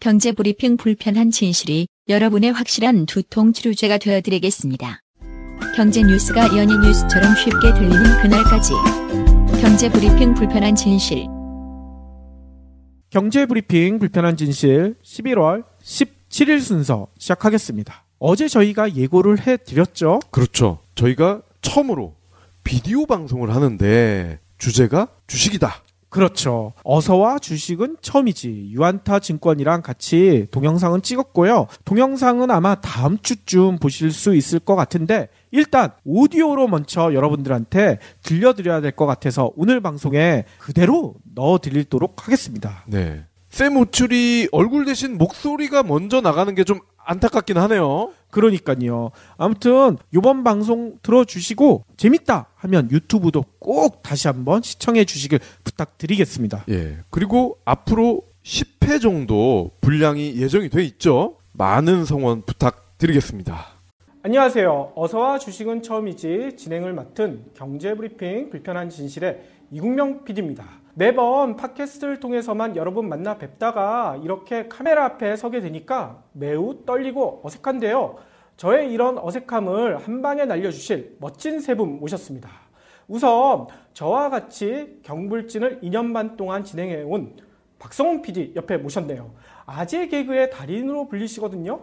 경제브리핑 불편한 진실이 여러분의 확실한 두통 치료제가 되어드리겠습니다. 경제 뉴스가 연예 뉴스처럼 쉽게 들리는 그날까지. 경제브리핑 불편한 진실. 경제브리핑 불편한 진실 11월 17일 순서 시작하겠습니다. 어제 저희가 예고를 해드렸죠? 그렇죠. 저희가 처음으로 비디오 방송을 하는데 주제가 주식이다. 그렇죠. 어서와 주식은 처음이지. 유안타 증권이랑 같이 동영상은 찍었고요. 동영상은 아마 다음 주쯤 보실 수 있을 것 같은데 일단 오디오로 먼저 여러분들한테 들려드려야 될 것 같아서 오늘 방송에 그대로 넣어드리도록 하겠습니다. 네. 쌤 우출이 얼굴 대신 목소리가 먼저 나가는 게 좀 안타깝긴 하네요. 그러니까요. 아무튼 이번 방송 들어주시고 재밌다 하면 유튜브도 꼭 다시 한번 시청해 주시길 부탁드리겠습니다. 예. 그리고 앞으로 10회 정도 분량이 예정이 돼 있죠. 많은 성원 부탁드리겠습니다. 안녕하세요. 어서와 주식은 처음이지 진행을 맡은 경제브리핑 불편한 진실의 이국명 PD입니다. 매번 팟캐스트를 통해서만 여러분 만나 뵙다가 이렇게 카메라 앞에 서게 되니까 매우 떨리고 어색한데요. 저의 이런 어색함을 한 방에 날려주실 멋진 세 분 모셨습니다. 우선 저와 같이 경불진을 2년 반 동안 진행해온 박성훈 PD 옆에 모셨네요. 아재 개그의 달인으로 불리시거든요.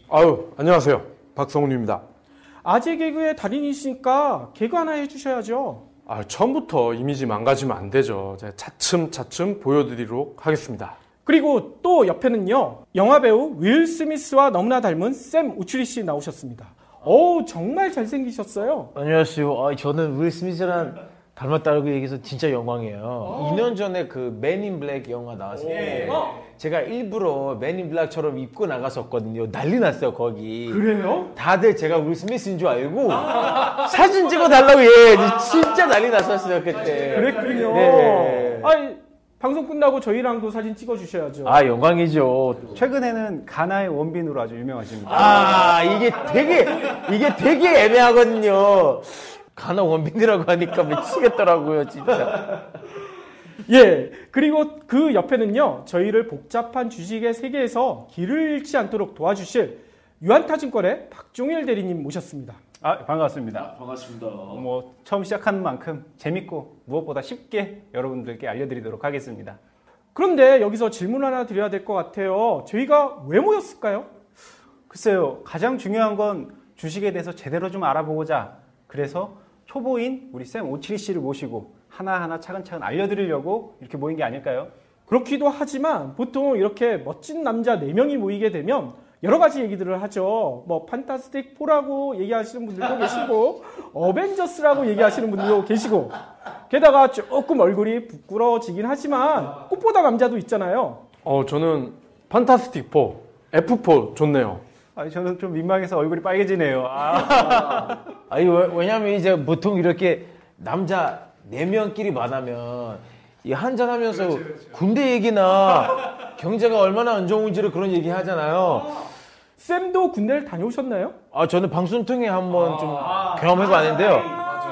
아유, 안녕하세요. 박성훈입니다. 아재 개그의 달인이시니까 개그 하나 해주셔야죠. 처음부터 이미지 망가지면 안 되죠. 제가 차츰차츰 보여드리도록 하겠습니다. 그리고 또 옆에는요, 영화배우 윌 스미스와 너무나 닮은 샘 우추리 씨 나오셨습니다. 정말 잘생기셨어요. 안녕하세요. 저는 윌 스미스랑 닮았다고 얘기해서 진짜 영광이에요. 2년 전에 그 맨 인 블랙 영화 나왔을 때 제가 일부러 맨 인 블랙처럼 입고 나갔었거든요. 난리 났어요, 거기. 그래요? 다들 제가 윌 스미스인 줄 알고 사진 찍어달라고 진짜 난리 났었어요, 그때. 그랬군요. 네. 방송 끝나고 저희랑도 사진 찍어주셔야죠. 영광이죠. 최근에는 가나의 원빈으로 아주 유명하십니다. 이게 되게 애매하거든요. 가나 원빈이라고 하니까 미치겠더라고요, 진짜. 예, 그리고 그 옆에는요, 저희를 복잡한 주식의 세계에서 길을 잃지 않도록 도와주실 유안타증권의 박종일 대리님 모셨습니다. 반갑습니다. 반갑습니다. 처음 시작하는 만큼 재밌고 무엇보다 쉽게 여러분들께 알려드리도록 하겠습니다. 그런데 여기서 질문 하나 드려야 될 것 같아요. 저희가 왜 모였을까요? 글쎄요, 가장 중요한 건 주식에 대해서 제대로 좀 알아보고자, 그래서 초보인 우리 쌤 오칠이 씨를 모시고 하나하나 차근차근 알려드리려고 이렇게 모인 게 아닐까요? 그렇기도 하지만 보통 이렇게 멋진 남자 4명이 모이게 되면 여러 가지 얘기들을 하죠. 판타스틱 4라고 얘기하시는 분들도 계시고 어벤져스라고 얘기하시는 분들도 계시고 게다가 조금 얼굴이 부끄러워지긴 하지만 꽃보다 남자도 있잖아요. 저는 판타스틱 4, F4 좋네요. 저는 좀 민망해서 얼굴이 빨개지네요. 왜냐면 이제 보통 이렇게 남자 4명끼리 만나면 이 한잔하면서 그렇지. 군대 얘기나 경제가 얼마나 안 좋은지를 그런 얘기 하잖아요. 쌤도 군대를 다녀오셨나요? 저는 방송 통해 한번 좀 경험해봤는데요.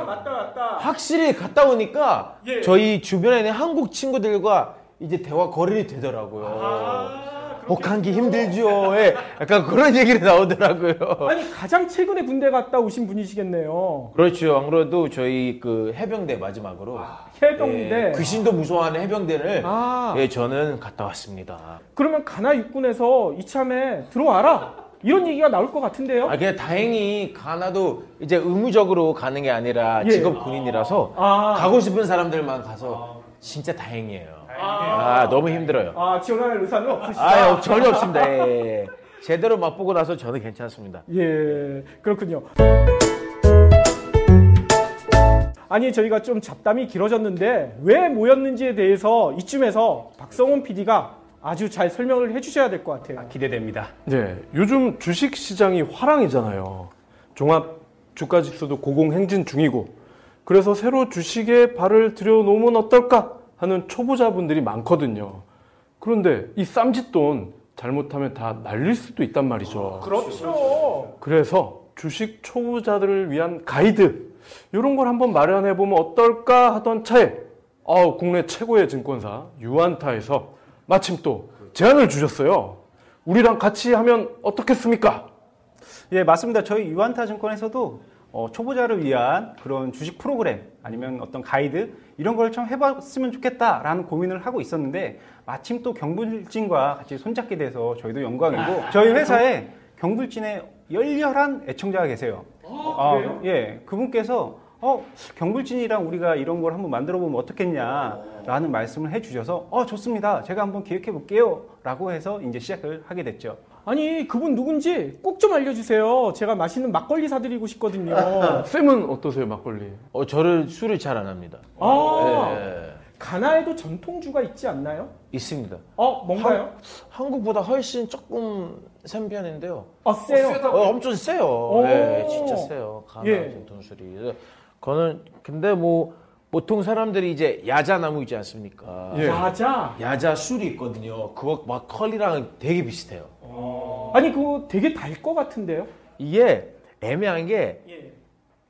맞다. 확실히 갔다 오니까 예. 저희 주변에 있는 한국 친구들과 이제 대화 거리가 되더라고요. 복한기 힘들죠. 약간 그런 얘기를 나오더라고요. 가장 최근에 군대 갔다 오신 분이시겠네요. 그렇죠. 안 그래도 저희 그 해병대 마지막으로 해병대 귀신도 무서워하는 해병대를 저는 갔다 왔습니다. 그러면 가나 육군에서 이참에 들어와라 이런 얘기가 나올 것 같은데요. 그냥 다행히 가나도 이제 의무적으로 가는 게 아니라 직업 군인이라서 가고 싶은 사람들만 가서 진짜 다행이에요. 너무 힘들어요. 지원할 의사는 없으시다? 전혀 없습니다. 제대로 맛보고 나서 저는 괜찮습니다. 예, 그렇군요. 저희가 좀 잡담이 길어졌는데 왜 모였는지에 대해서 이쯤에서 박성훈 PD가 아주 잘 설명을 해주셔야 될 것 같아요. 기대됩니다. 네, 요즘 주식 시장이 화랑이잖아요. 종합 주가지수도 고공행진 중이고, 그래서 새로 주식에 발을 들여놓으면 어떨까 하는 초보자분들이 많거든요. 그런데 이 쌈짓돈 잘못하면 다 날릴 수도 있단 말이죠. 그렇죠. 그래서 주식 초보자들을 위한 가이드, 이런 걸 한번 마련해보면 어떨까 하던 차에 국내 최고의 증권사 유안타에서 마침 또 제안을 주셨어요. 우리랑 같이 하면 어떻겠습니까? 예, 맞습니다. 저희 유한타증권에서도 초보자를 위한 그런 주식 프로그램 아니면 어떤 가이드 이런 걸 좀 해봤으면 좋겠다라는 고민을 하고 있었는데 마침 또 경불진과 같이 손잡게 돼서 저희도 영광이고 저희 회사에 경불진에 열렬한 애청자가 계세요. 그래요? 예, 그분께서 경불진이랑 우리가 이런 걸 한번 만들어 보면 어떻겠냐라는 말씀을 해주셔서 좋습니다. 제가 한번 기획해 볼게요라고 해서 이제 시작을 하게 됐죠. 아니 그분 누군지 꼭 좀 알려주세요. 제가 맛있는 막걸리 사드리고 싶거든요. 쌤은 어떠세요, 막걸리? 저를 술을 잘 안 합니다. 아, 가나에도 전통주가 있지 않나요? 있습니다. 뭔가요? 한국보다 훨씬 조금 센 편인데요. 세요? 엄청 세요. 네, 진짜 세요. 가나 예. 전통술이. 그래서 그거는 근데 뭐 보통 사람들이 이제 야자나무 있지 않습니까? 예. 야자 술이 있거든요. 그거 막걸리랑 되게 비슷해요. 아니 그거 되게 달 것 같은데요? 이게 애매한 게 예.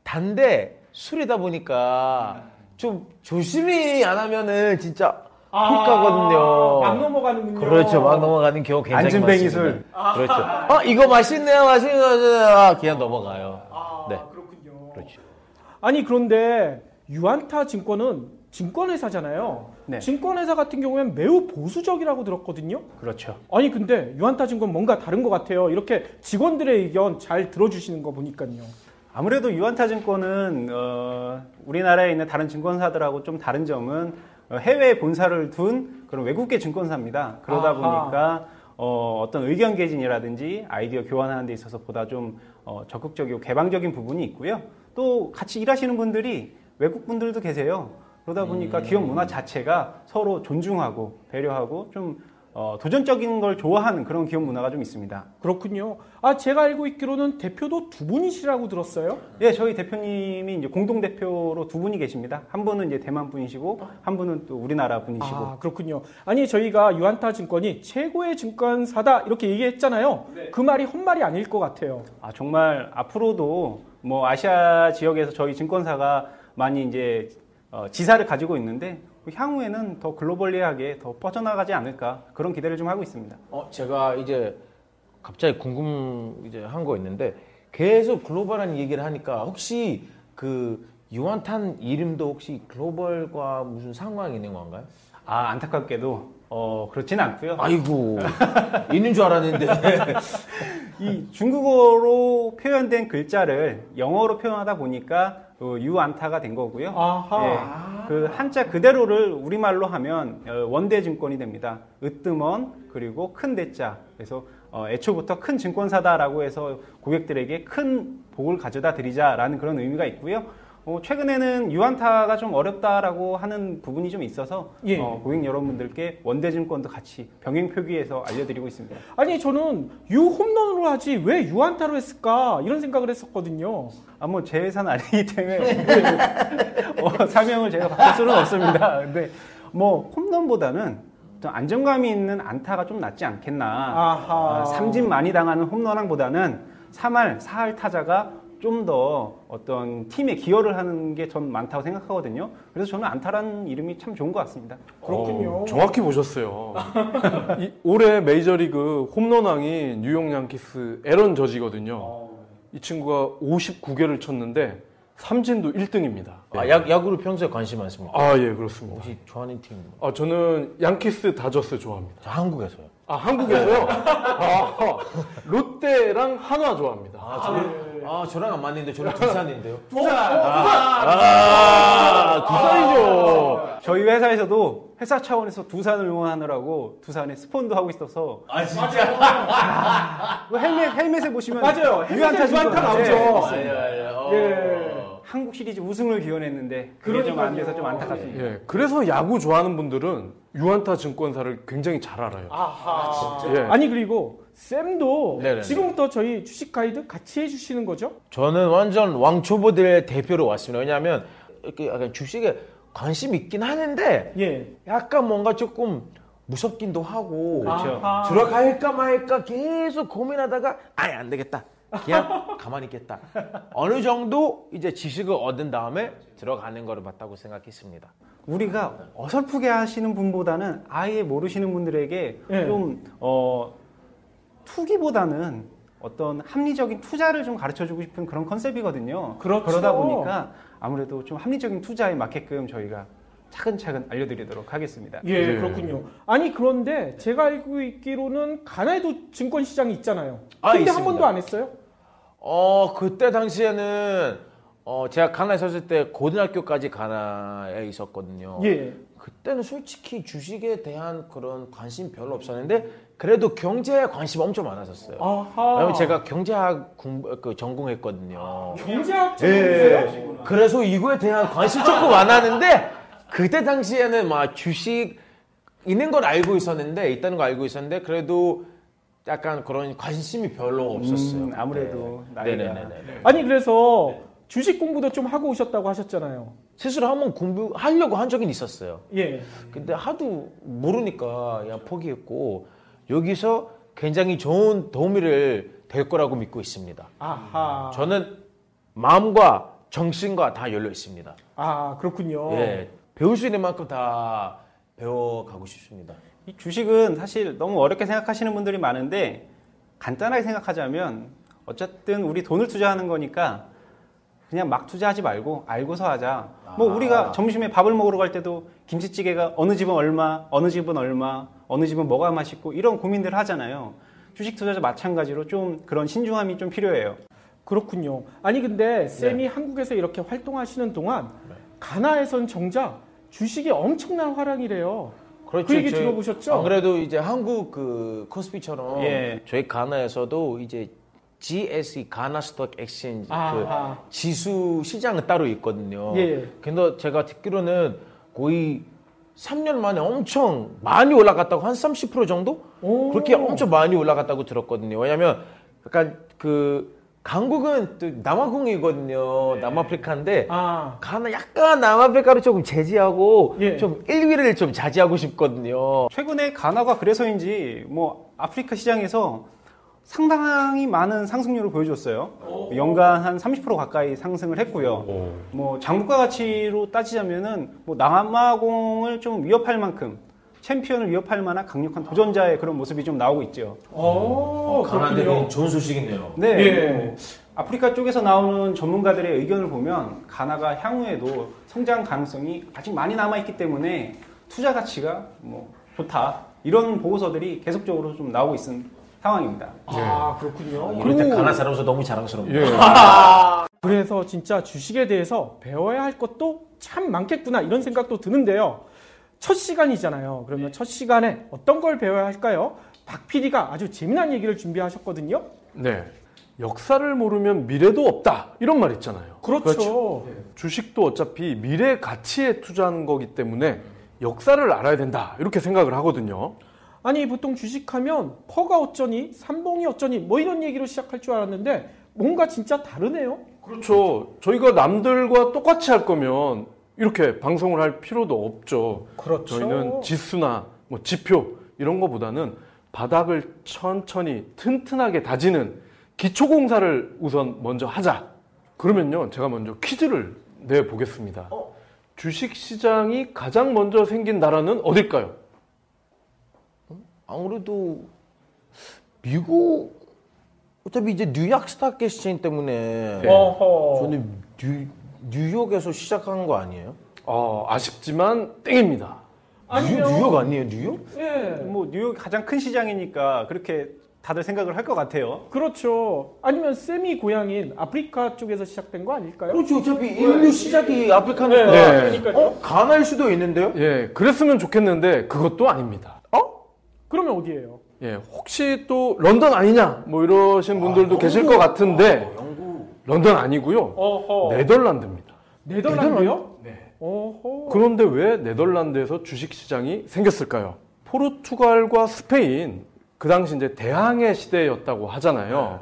단데 술이다 보니까 좀 조심히 안 하면은 진짜 훅 가거든요. 막 넘어가는군요. 그렇죠. 막 넘어가는 경우 굉장히 안진뱅이 많습니다. 그렇죠. 이거 맛있네요. 그냥 넘어가요. 네. 그렇군요. 그렇죠. 아니 그런데 유한타 증권은 증권회사잖아요. 네. 증권회사 같은 경우에는 매우 보수적이라고 들었거든요. 그렇죠. 아니 근데 유한타 증권 뭔가 다른 것 같아요. 이렇게 직원들의 의견 잘 들어주시는 거 보니까요. 아무래도 유한타증권은 우리나라에 있는 다른 증권사들하고 좀 다른 점은 해외에 본사를 둔 그런 외국계 증권사입니다. 그러다 보니까 어떤 의견 개진이라든지 아이디어 교환하는 데 있어서 보다 좀 적극적이고 개방적인 부분이 있고요. 또 같이 일하시는 분들이 외국 분들도 계세요. 그러다 보니까 기업 문화 자체가 서로 존중하고 배려하고 좀 도전적인 걸 좋아하는 그런 기업 문화가 좀 있습니다. 그렇군요. 제가 알고 있기로는 대표도 두 분이시라고 들었어요. 예, 저희 대표님이 이제 공동 대표로 두 분이 계십니다. 한 분은 이제 대만 분이시고 한 분은 또 우리나라 분이시고. 그렇군요. 아니 저희가 유한타 증권이 최고의 증권사다 이렇게 얘기했잖아요. 그 말이 헛말이 아닐 것 같아요. 정말 앞으로도 뭐 아시아 지역에서 저희 증권사가 많이 이제 지사를 가지고 있는데 향후에는 더 글로벌리하게 더 뻗어나가지 않을까 그런 기대를 좀 하고 있습니다. 제가 이제 갑자기 한 거 있는데 계속 글로벌한 얘기를 하니까 혹시 그 유한탄 이름도 혹시 글로벌과 무슨 상관이 있는 건가요? 안타깝게도 그렇지는 않고요. 아이고 있는 줄 알았는데 이 중국어로 표현된 글자를 영어로 표현하다 보니까 유안타가 된 거고요. 그 한자 그대로를 우리말로 하면 원대증권이 됩니다. 으뜸원 그리고 큰 대자. 그래서 애초부터 큰 증권사다라고 해서 고객들에게 큰 복을 가져다 드리자라는 그런 의미가 있고요. 최근에는 유안타가 좀 어렵다라고 하는 부분이 좀 있어서 고객 여러분들께 원대증권도 같이 병행 표기해서 알려드리고 있습니다. 아니 저는 홈런으로 하지 왜 유한타로 했을까 이런 생각을 했었거든요. 뭐 제 회사는 아니기 때문에 사명을 제가 바꿀 수는 없습니다. 근데 뭐 홈런보다는 좀 안정감이 있는 안타가 좀 낫지 않겠나. 삼진 많이 당하는 홈런왕보다는 3할, 4할 타자가 좀 더 어떤 팀에 기여를 하는 게 전 많다고 생각하거든요. 그래서 저는 안타라는 이름이 참 좋은 것 같습니다. 그렇군요. 정확히 보셨어요. 올해 메이저리그 홈런왕이 뉴욕 양키스 에런 저지거든요. 이 친구가 59개를 쳤는데 삼진도 1등입니다. 야구를 평소에 관심 많습니까? 예, 그렇습니다. 혹시 좋아하는 팀? 저는 양키스 다저스 좋아합니다. 저 한국에서요. 한국에서요? 롯데랑 한화 좋아합니다. 저랑 안 맞는데 저는 두산인데요. 두산이죠. 저희 회사에서도 회사 차원에서 두산을 응원하느라고 두산에 스폰도 하고 있어서 진짜? 헬멧에 보시면 맞아요. 유한타 유한타 나오죠. 한국 시리즈 우승을 기원했는데 그게 좀 안 돼서 좀 안타깝습니다. 예, 그래서 야구 좋아하는 분들은 유한타 증권사를 굉장히 잘 알아요. 진짜? 예. 아니 그리고 쌤도 네네네. 지금부터 저희 주식 가이드 같이 해주시는 거죠? 저는 완전 왕초보들 대표로 왔습니다. 왜냐하면 이렇게 약간 주식에 관심 있긴 하는데 약간 뭔가 조금 무섭긴도 하고 그렇죠. 들어갈까 말까 계속 고민하다가 안 되겠다. 그냥 가만히 있겠다. 어느 정도 이제 지식을 얻은 다음에 들어가는 거를 맞다고 생각했습니다. 우리가 어설프게 하시는 분보다는 아예 모르시는 분들에게 좀 투기보다는 어떤 합리적인 투자를 좀 가르쳐주고 싶은 그런 컨셉이거든요. 그렇죠. 그러다 보니까 아무래도 좀 합리적인 투자에 맞게끔 저희가 차근차근 알려드리도록 하겠습니다. 예, 예. 그렇군요. 아니 그런데 제가 알고 있기로는 가나에도 증권 시장이 있잖아요. 아, 근데 한 있습니다. 번도 안 했어요? 그때 당시에는 제가 가나에 있었을 때 고등학교까지 가나에 있었거든요. 예. 그때는 솔직히 주식에 대한 그런 관심 별로 없었는데 그래도 경제에 관심 엄청 많았었어요. 아하. 왜냐면 제가 경제학 전공했거든요. 경제학 예. 전공이세요? 그래서 이거에 대한 관심이 조금 많았는데 그때 당시에는 막 주식 있는 걸 알고 있었는데 있다는 걸 알고 있었는데 그래도 약간 그런 관심이 별로 없었어요. 아무래도 네. 나이가. 네네네네. 아니 그래서 주식 공부도 좀 하고 오셨다고 하셨잖아요. 스스로 한번 공부하려고 한 적은 있었어요. 예. 근데 하도 모르니까 그냥 포기했고 여기서 굉장히 좋은 도움이 될 거라고 믿고 있습니다. 아하. 저는 마음과 정신과 다 열려 있습니다. 아 그렇군요. 예, 배울 수 있는 만큼 다 배워가고 싶습니다. 이 주식은 사실 너무 어렵게 생각하시는 분들이 많은데 간단하게 생각하자면 어쨌든 우리 돈을 투자하는 거니까 그냥 막 투자하지 말고 알고서 하자. 뭐 우리가 점심에 밥을 먹으러 갈 때도 김치찌개가 어느 집은 얼마, 어느 집은 얼마, 어느 집은 뭐가 맛있고 이런 고민들을 하잖아요. 주식 투자자 마찬가지로 좀 그런 신중함이 좀 필요해요. 그렇군요. 아니 근데 쌤이 한국에서 이렇게 활동하시는 동안 가나에선 정작 주식이 엄청난 화랑이래요. 그 얘기 들어보셨죠? 안 그래도 이제 한국 그 코스피처럼 예. 저희 가나에서도 이제 GSE 가나 스톡 엑스체인지 그 아하. 지수 시장은 따로 있거든요. 예. 근데 제가 듣기로는 거의 3년 만에 엄청 많이 올라갔다고 한 30% 정도? 오. 그렇게 엄청 많이 올라갔다고 들었거든요. 왜냐면 약간 그 강국은 또 남아공이거든요. 남아프리카인데 아. 가나 약간 남아프리카를 조금 제지하고 예. 좀 1위를 좀 자제하고 싶거든요. 최근에 가나가 그래서인지 뭐 아프리카 시장에서 상당히 많은 상승률을 보여줬어요. 연간 한 30% 가까이 상승을 했고요. 뭐 장부가 가치로 따지자면은 뭐 남아공을 좀 위협할 만큼 챔피언을 위협할 만한 강력한 도전자의 그런 모습이 좀 나오고 있죠. 그렇군요. 좋은 소식이네요. 네. 예. 뭐 아프리카 쪽에서 나오는 전문가들의 의견을 보면 가나가 향후에도 성장 가능성이 아직 많이 남아있기 때문에 투자 가치가 뭐 좋다. 이런 보고서들이 계속적으로 좀 나오고 있는 상황입니다. 아 그렇군요. 이럴 때 가나 사람으로서 너무 자랑스럽네요. 예. 그래서 진짜 주식에 대해서 배워야 할 것도 참 많겠구나 이런 생각도 드는데요. 첫 시간이잖아요. 그러면 첫 시간에 어떤 걸 배워야 할까요? 박 PD가 아주 재미난 얘기를 준비하셨거든요. 네. 역사를 모르면 미래도 없다. 이런 말 있잖아요. 그렇죠. 주식도 어차피 미래 가치에 투자하는 거기 때문에 역사를 알아야 된다. 이렇게 생각을 하거든요. 아니 보통 주식하면 퍼가 어쩌니 삼봉이 어쩌니 뭐 이런 얘기로 시작할 줄 알았는데 뭔가 진짜 다르네요. 그렇죠. 저희가 남들과 똑같이 할 거면 이렇게 방송을 할 필요도 없죠. 그렇죠. 저희는 지수나 뭐 지표 이런 거보다는 바닥을 천천히 튼튼하게 다지는 기초공사를 우선 먼저 하자. 그러면요, 제가 먼저 퀴즈를 내보겠습니다. 주식시장이 가장 먼저 생긴 나라는 어딜까요? 아무래도 미국 어차피 이제 뉴욕 스탁 엑스체인지 때문에 어허. 저는 뉴욕에서 시작한 거 아니에요? 아쉽지만 땡입니다. 아니요. 뉴욕 아니에요? 뉴욕? 예. 뭐 뉴욕이 가장 큰 시장이니까 그렇게 다들 생각을 할 것 같아요. 그렇죠. 아니면 쌤이 고향인 아프리카 쪽에서 시작된 거 아닐까요? 그렇죠. 어차피 인류 시작이 아프리카니까. 네. 그러니까요. 가나일 수도 있는데요? 예, 그랬으면 좋겠는데 그것도 아닙니다. 그러면 어디예요? 예, 혹시 또 런던 아니냐? 뭐 이러신 분들도 계실 것 같은데 런던 아니고요. 어허. 네덜란드입니다. 네덜란드요? 네. 어허. 그런데 왜 네덜란드에서 주식시장이 생겼을까요? 포르투갈과 스페인, 그 당시 이제 대항해 시대였다고 하잖아요.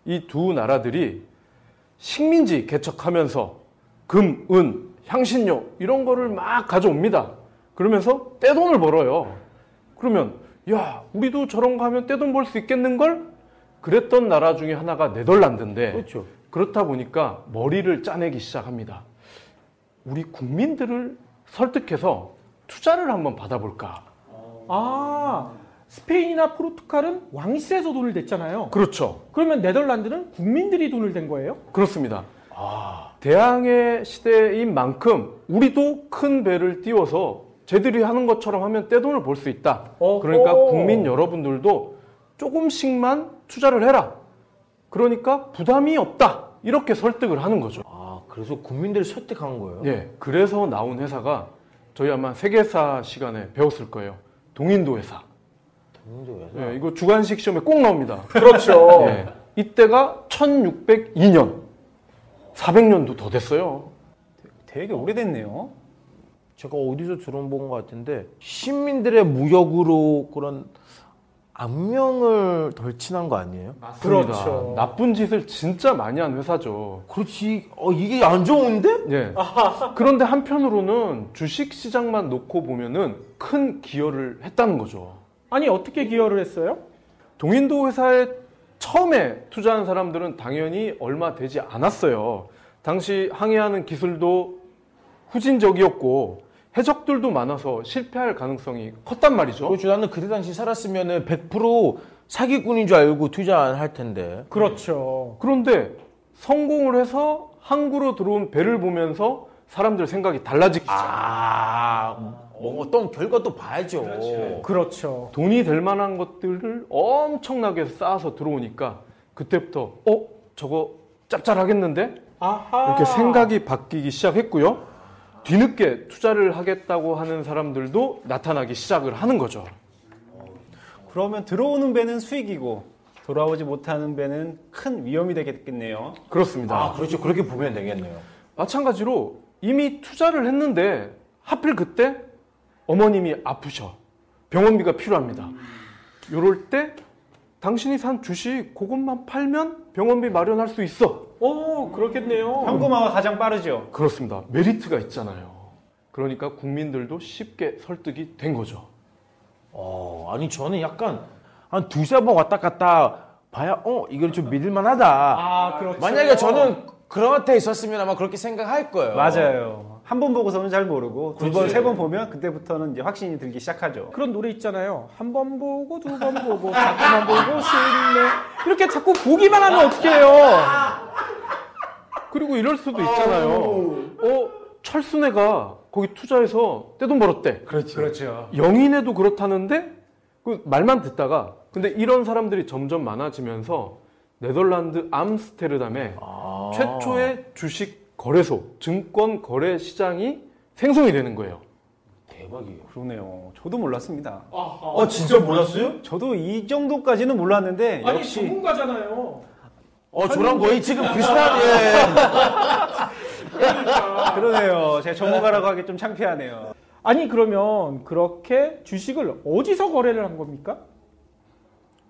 이 두 나라들이 식민지 개척하면서 금, 은, 향신료 이런 거를 막 가져옵니다. 그러면서 떼돈을 벌어요. 그러면 야, 우리도 저런 거 하면 떼돈 벌 수 있겠는걸? 그랬던 나라 중에 하나가 네덜란드인데 그렇죠. 그렇다 보니까 머리를 짜내기 시작합니다. 우리 국민들을 설득해서 투자를 한번 받아볼까? 아, 스페인이나 포르투갈은 왕실에서 돈을 냈잖아요. 그렇죠. 그러면 네덜란드는 국민들이 돈을 낸 거예요? 그렇습니다. 대항해 시대인 만큼 우리도 큰 배를 띄워서 쟤들이 하는 것처럼 하면 떼돈을 벌 수 있다. 그러니까 국민 여러분들도 조금씩만 투자를 해라. 그러니까 부담이 없다. 이렇게 설득을 하는 거죠. 그래서 국민들을 설득한 거예요? 예, 그래서 나온 회사가 저희 아마 세계사 시간에 배웠을 거예요. 동인도 회사. 동인도 회사? 예, 이거 주관식 시험에 꼭 나옵니다. 그렇죠. 예, 이때가 1602년. 400년도 더 됐어요. 되게 오래됐네요. 제가 어디서 들어본 것 같은데 시민들의 무역으로 그런 악명을 덜친한 거 아니에요? 맞습니다. 그렇죠. 나쁜 짓을 진짜 많이 한 회사죠. 그렇지. 이게 안 좋은데? 예. 그런데 한편으로는 주식 시장만 놓고 보면은 큰 기여를 했다는 거죠. 아니 어떻게 기여를 했어요? 동인도 회사에 처음에 투자한 사람들은 당연히 얼마 되지 않았어요. 당시 항해하는 기술도 후진적이었고 해적들도 많아서 실패할 가능성이 컸단 말이죠. 그렇죠. 나는 그때 당시 살았으면은 100% 사기꾼인 줄 알고 투자 안 할 텐데. 그렇죠. 그런데 성공을 해서 항구로 들어온 배를 보면서 사람들 생각이 달라지기 시작. 어떤 결과도 봐야죠. 그렇죠. 돈이 될 만한 것들을 엄청나게 쌓아서 들어오니까 그때부터 저거 짭짤하겠는데? 아하. 이렇게 생각이 바뀌기 시작했고요. 뒤늦게 투자를 하겠다고 하는 사람들도 나타나기 시작을 하는 거죠. 그러면 들어오는 배는 수익이고 돌아오지 못하는 배는 큰 위험이 되겠네요. 그렇습니다. 그렇죠. 그렇게 보면 되겠네요. 마찬가지로 이미 투자를 했는데 하필 그때 어머님이 아프셔. 병원비가 필요합니다. 이럴 때 당신이 산 주식 그것만 팔면 병원비 마련할 수 있어. 그렇겠네요. 현금화가 가장 빠르죠. 그렇습니다. 메리트가 있잖아요. 그러니까 국민들도 쉽게 설득이 된 거죠. 아니 저는 약간 한 두세 번 왔다 갔다 봐야 이걸 좀 믿을만하다. 그렇죠. 만약에 저는 그런 데 있었으면 아마 그렇게 생각할 거예요. 맞아요. 한 번 보고서는 잘 모르고 두 번, 세 번 보면 그때부터는 이제 확신이 들기 시작하죠. 그런 노래 있잖아요. 한 번 보고 두 번 보고 자꾸만 보고 싶네. 이렇게 자꾸 보기만 하면 어떡해요? 그리고 이럴 수도 있잖아요. 철순애가 거기 투자해서 떼돈 벌었대. 그렇죠. 영인애도 그렇다는데 그 말만 듣다가 근데 이런 사람들이 점점 많아지면서 네덜란드 암스테르담에 최초의 주식 거래소, 증권 거래 시장이 생성이 되는 거예요. 대박이에요. 그러네요. 저도 몰랐습니다. 진짜 몰랐어요? 저도 이 정도까지는 몰랐는데 아니 역시 전문가잖아요. 저랑 거의 지금 비슷한 그러네요. 제가 전문가라고 하기 좀 창피하네요. 아니 그러면 그렇게 주식을 어디서 거래를 한 겁니까?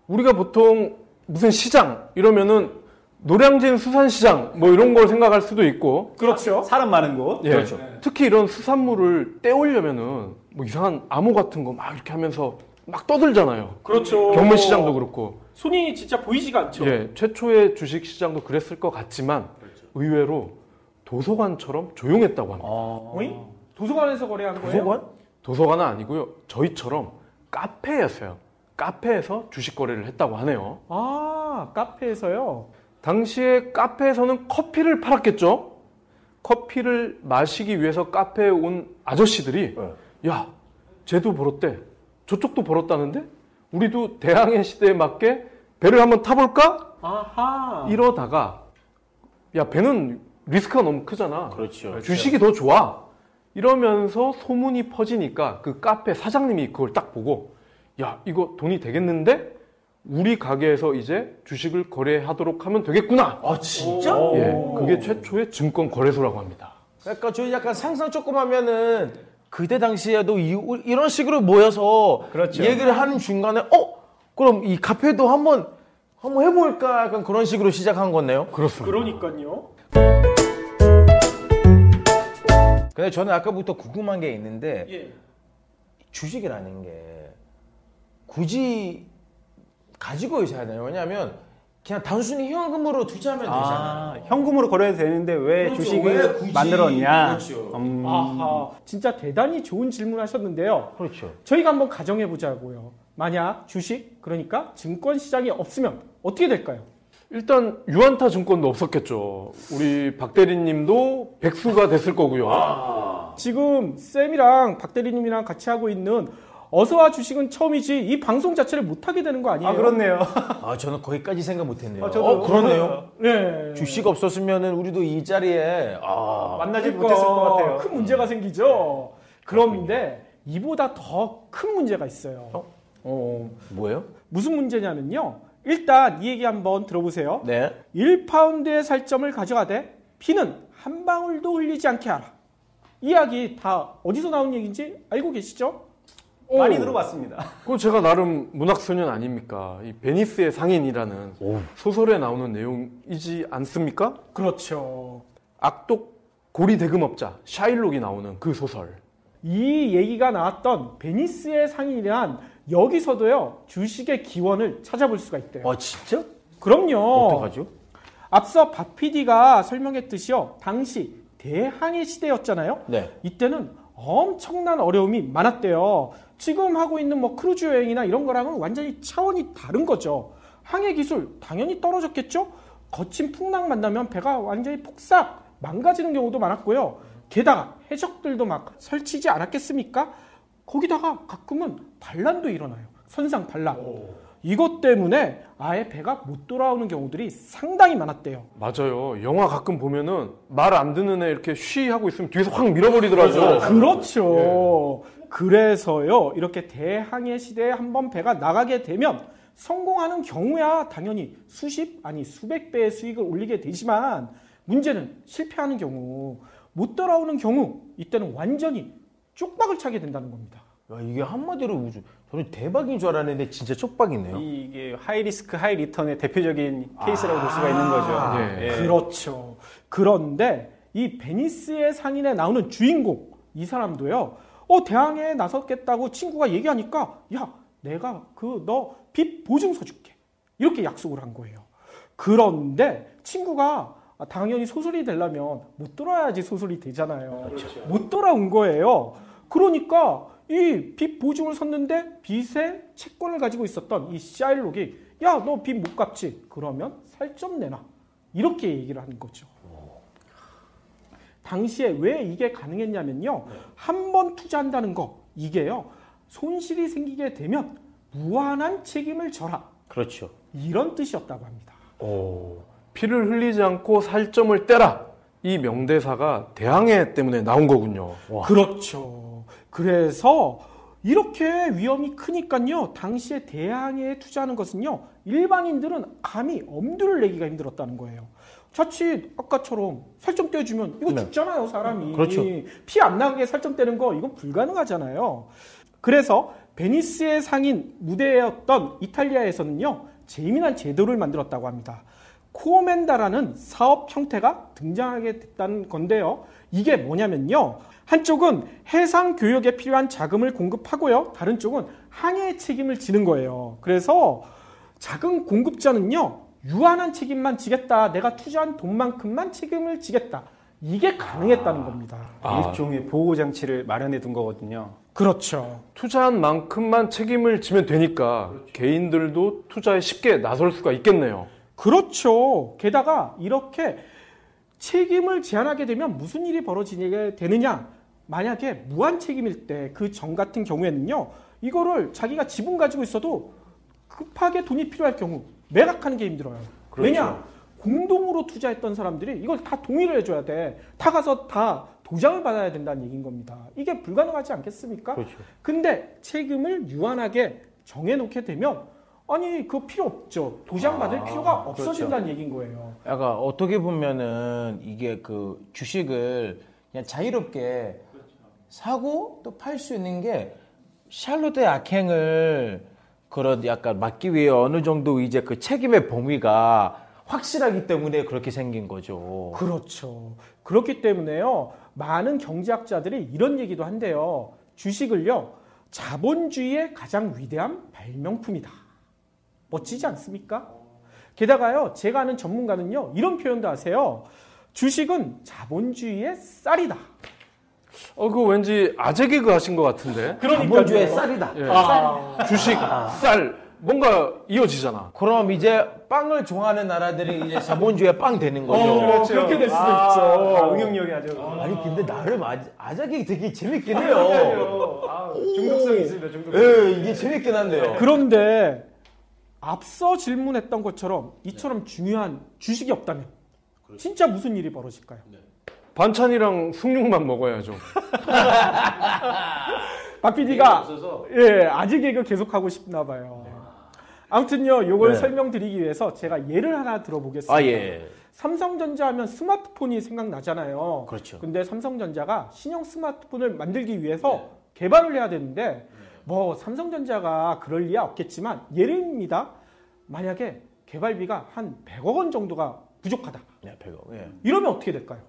우리가 보통 무슨 시장 이러면은 노량진 수산시장 뭐 이런 걸 생각할 수도 있고 그렇죠. 사람 많은 곳. 예. 그렇죠. 특히 이런 수산물을 떼오려면은 뭐 이상한 암호 같은 거 막 이렇게 하면서 막 떠들잖아요. 그렇죠. 경매시장도 그렇고. 손이 진짜 보이지가 않죠. 예, 최초의 주식시장도 그랬을 것 같지만 의외로 도서관처럼 조용했다고 합니다. 어이? 도서관에서 거래한 거예요? 도서관은 아니고요. 저희처럼 카페였어요. 카페에서 주식 거래를 했다고 하네요. 카페에서요? 당시에 카페에서는 커피를 팔았겠죠? 커피를 마시기 위해서 카페에 온 아저씨들이 야, 쟤도 벌었대. 저쪽도 벌었다는데? 우리도 대항해 시대에 맞게 배를 한번 타볼까? 아하. 이러다가 야, 배는 리스크가 너무 크잖아. 그렇죠. 주식이 더 좋아. 이러면서 소문이 퍼지니까 그 카페 사장님이 그걸 딱 보고 야, 이거 돈이 되겠는데? 우리 가게에서 이제 주식을 거래하도록 하면 되겠구나. 진짜? 예, 그게 최초의 증권 거래소라고 합니다. 그러니까 저희 약간 상상 조금 하면은 그때 당시에도 이런 식으로 모여서 그렇죠. 얘기를 하는 중간에 그럼 이 카페도 한번 해볼까 약간 그런 식으로 시작한 거네요. 그렇습니다. 그러니까요. 근데 저는 아까부터 궁금한 게 있는데 예. 주식이라는 게 굳이 가지고 있어야 되나요? 왜냐하면 그냥 단순히 현금으로 투자하면 되잖아요. 현금으로 거래해도 되는데 왜 그렇죠. 주식을 왜 굳이? 만들었냐? 그렇죠. 아하. 진짜 대단히 좋은 질문 하셨는데요. 그렇죠. 저희가 한번 가정해 보자고요. 만약 주식, 그러니까 증권 시장이 없으면 어떻게 될까요? 일단 유안타 증권도 없었겠죠. 우리 박 대리님도 백수가 됐을 거고요. 지금 쌤이랑 박 대리님이랑 같이 하고 있는 어서와 주식은 처음이지 이 방송 자체를 못하게 되는 거 아니에요? 아, 그렇네요. 아, 저는 거기까지 생각 못했네요. 저도 그러네요. 네. 주식 없었으면은 우리도 이 자리에 만나지 못했을 것 같아요. 큰 문제가 생기죠. 그런데 이보다 더 큰 문제가 있어요. 뭐예요? 무슨 문제냐면요. 일단 이 얘기 한번 들어보세요. 네. 1파운드의 살점을 가져가되 피는 한 방울도 흘리지 않게 하라. 이 이야기 다 어디서 나온 얘기인지 알고 계시죠? 많이 들어봤습니다. 그거 제가 나름 문학소년 아닙니까? 이 베니스의 상인이라는 소설에 나오는 내용이지 않습니까? 그렇죠. 악독 고리 대금업자 샤일록이 나오는 그 소설. 이 얘기가 나왔던 베니스의 상인이란 여기서도요. 주식의 기원을 찾아볼 수가 있대요. 아, 진짜? 그럼요. 어떡하죠? 앞서 박 PD가 설명했듯이요. 당시 대항해 시대였잖아요. 네. 이때는 엄청난 어려움이 많았대요. 지금 하고 있는 뭐 크루즈 여행이나 이런 거랑은 완전히 차원이 다른 거죠. 항해 기술 당연히 떨어졌겠죠. 거친 풍랑 만나면 배가 완전히 폭삭 망가지는 경우도 많았고요. 게다가 해적들도 막 설치지 않았겠습니까? 거기다가 가끔은 반란도 일어나요. 선상 반란. 이것 때문에 아예 배가 못 돌아오는 경우들이 상당히 많았대요. 맞아요. 영화 가끔 보면은 말 안 듣는 애 이렇게 쉬 하고 있으면 뒤에서 확 밀어버리더라고요. 그렇죠. 그래서요. 이렇게 대항해 시대에 한번 배가 나가게 되면 성공하는 경우야 당연히 수십 아니 수백 배의 수익을 올리게 되지만 문제는 실패하는 경우 못 돌아오는 경우 이때는 완전히 쪽박을 차게 된다는 겁니다. 야, 이게 한마디로 저는 대박인 줄 알았는데 진짜 쪽박이네요. 이게 하이 리스크 하이 리턴의 대표적인 케이스라고 볼 수가 있는 거죠. 예. 그렇죠. 그런데 이 베니스의 상인에 나오는 주인공 이 사람도요. 대항해에 나섰겠다고 친구가 얘기하니까 야 내가 너 빚 보증서 줄게 이렇게 약속을 한 거예요. 그런데 친구가 당연히 소설이 되려면 못 돌아야지 소설이 되잖아요. 그렇죠. 못 돌아온 거예요. 그러니까 이 빚 보증을 섰는데 빚의 채권을 가지고 있었던 이 샤일록이 야 너 빚 못 갚지? 그러면 살점 내놔 이렇게 얘기를 하는 거죠. 당시에 왜 이게 가능했냐면요. 한 번 투자한다는 거 이게요. 손실이 생기게 되면 무한한 책임을 져라. 그렇죠. 이런 뜻이었다고 합니다. 피를 흘리지 않고 살점을 떼라. 이 명대사가 대항해 때문에 나온 거군요. 와. 그렇죠. 그래서 이렇게 위험이 크니까요. 당시에 대항해에 투자하는 것은요. 일반인들은 감히 엄두를 내기가 힘들었다는 거예요. 자칫 아까처럼 살점 떼주면 이거 죽잖아요, 사람이. 그렇죠. 피 안 나게 살점 떼는 거 이건 불가능하잖아요. 그래서 베니스의 상인 무대였던 이탈리아에서는요. 재미난 제도를 만들었다고 합니다. 코멘다라는 사업 형태가 등장하게 됐다는 건데요. 이게 뭐냐면요. 한쪽은 해상 교역에 필요한 자금을 공급하고요. 다른 쪽은 항해의 책임을 지는 거예요. 그래서 자금 공급자는요. 유한한 책임만 지겠다. 내가 투자한 돈만큼만 책임을 지겠다. 이게 가능했다는 겁니다. 일종의 보호장치를 마련해 둔 거거든요. 그렇죠. 투자한 만큼만 책임을 지면 되니까 개인들도 투자에 쉽게 나설 수가 있겠네요. 그렇죠. 게다가 이렇게 책임을 제한하게 되면 무슨 일이 벌어지게 되느냐. 만약에 무한 책임일 때 그 전 같은 경우에는요. 이거를 자기가 지분 가지고 있어도 급하게 돈이 필요할 경우 매각하는 게 힘들어요. 그렇죠. 왜냐? 공동으로 투자했던 사람들이 이걸 다 동의를 해줘야 돼. 다 가서 다 도장을 받아야 된다는 얘기인 겁니다. 이게 불가능하지 않겠습니까? 그렇죠. 근데 책임을 유한하게 정해놓게 되면 아니 그거 필요 없죠. 도장 받을 필요가 없어진다는 얘기인 거예요. 약간 어떻게 보면은 이게 그 주식을 그냥 자유롭게 사고 또 팔 수 있는 게 샬롯의 악행을 그런 약간 막기 위해 어느 정도 이제 그 책임의 범위가 확실하기 때문에 그렇게 생긴 거죠. 그렇죠. 그렇기 때문에요. 많은 경제학자들이 이런 얘기도 한대요. 주식을요. 자본주의의 가장 위대한 발명품이다. 멋지지 않습니까? 게다가요. 제가 아는 전문가는요. 이런 표현도 하세요. 주식은 자본주의의 쌀이다. 그거 왠지 아재 개그 하신 것 같은데. 자본주의 쌀이다. 예. 주식, 쌀, 뭔가 이어지잖아. 그럼 이제 빵을 좋아하는 나라들이 이제 자본주의 빵 되는 거죠. 그렇죠. 그렇게 될 수도 있죠. 응용력이 아주. 아니 근데 나름 아작이 되게 재밌긴 해요. 중독성이 있습니다. 중독성. 예, 이게 재밌긴 한데요. 그런데 앞서 질문했던 것처럼 이처럼 중요한 주식이 없다면 진짜 무슨 일이 벌어질까요? 반찬이랑 숭늉만 먹어야죠. 박 PD가 아직 개그 계속하고 싶나 봐요. 아무튼요, 요걸 설명드리기 위해서 제가 예를 하나 들어보겠습니다. 예. 삼성전자 하면 스마트폰이 생각나잖아요. 그렇죠. 근데 삼성전자가 신형 스마트폰을 만들기 위해서 개발을 해야 되는데 뭐 삼성전자가 그럴 리야 없겠지만 예를입니다. 만약에 개발비가 한 100억 원 정도가 부족하다. 네, 100억. 예. 이러면 어떻게 될까요?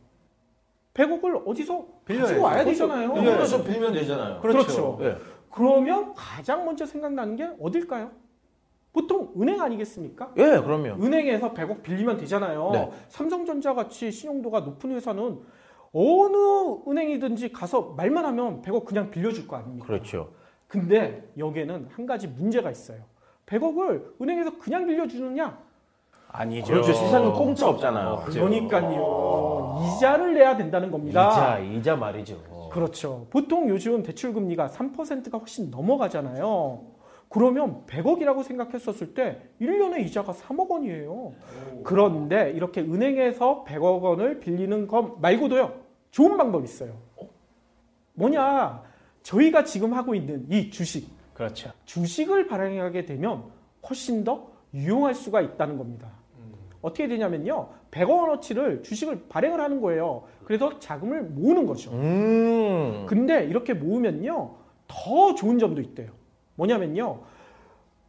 100억을 어디서 가지고 와야 되잖아요. 빌려서 빌면 되잖아요. 그렇죠. 예. 그러면 가장 먼저 생각나는 게 어딜까요? 보통 은행 아니겠습니까? 예, 그럼요. 은행에서 100억 빌리면 되잖아요. 네. 삼성전자 같이 신용도가 높은 회사는 어느 은행이든지 가서 말만 하면 100억 그냥 빌려줄 거 아닙니까? 그렇죠. 근데 여기에는 한 가지 문제가 있어요. 100억을 은행에서 그냥 빌려주느냐? 아니죠. 그렇죠. 세상은 공짜 없잖아요. 그러니까요. 이자를 내야 된다는 겁니다. 이자 말이죠. 그렇죠. 보통 요즘 대출금리가 3%가 훨씬 넘어가잖아요. 그러면 100억이라고 생각했었을 때 1년에 이자가 3억 원이에요. 그런데 이렇게 은행에서 100억 원을 빌리는 것 말고도요. 좋은 방법이 있어요. 뭐냐? 저희가 지금 하고 있는 이 주식. 그렇죠. 주식을 발행하게 되면 훨씬 더 유용할 수가 있다는 겁니다. 어떻게 되냐면요. 100억 원어치를 주식을 발행을 하는 거예요. 그래서 자금을 모으는 거죠. 근데 이렇게 모으면요. 더 좋은 점도 있대요. 뭐냐면요.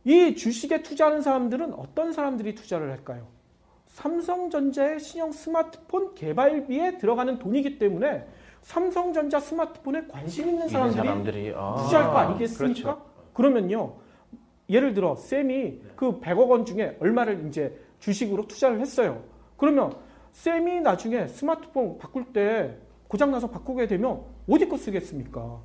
이 주식에 투자하는 사람들은 어떤 사람들이 투자를 할까요? 삼성전자의 신형 스마트폰 개발비에 들어가는 돈이기 때문에 삼성전자 스마트폰에 관심 있는 사람들이 투자할 거 아니겠습니까? 그렇죠. 그러면요. 예를 들어 쌤이 그 100억 원 중에 얼마를 이제 주식으로 투자를 했어요. 그러면 쌤이 나중에 스마트폰 바꿀 때 고장나서 바꾸게 되면 어디 거 쓰겠습니까?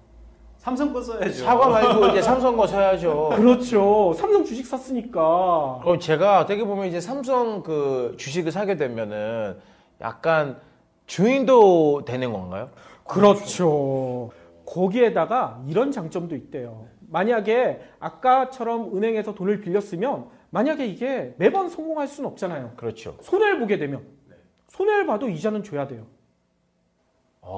삼성 거 써야죠. 사과 말고 이제 삼성 거 사야죠. 그렇죠. 삼성 주식 샀으니까. 그럼 제가 어떻게 보면 이제 삼성 그 주식을 사게 되면은 약간 주인도 되는 건가요? 그렇죠. 거기에다가 이런 장점도 있대요. 만약에 아까처럼 은행에서 돈을 빌렸으면 만약에 이게 매번 성공할 수는 없잖아요. 그렇죠. 손해를 보게 되면 손해를 봐도 이자는 줘야 돼요.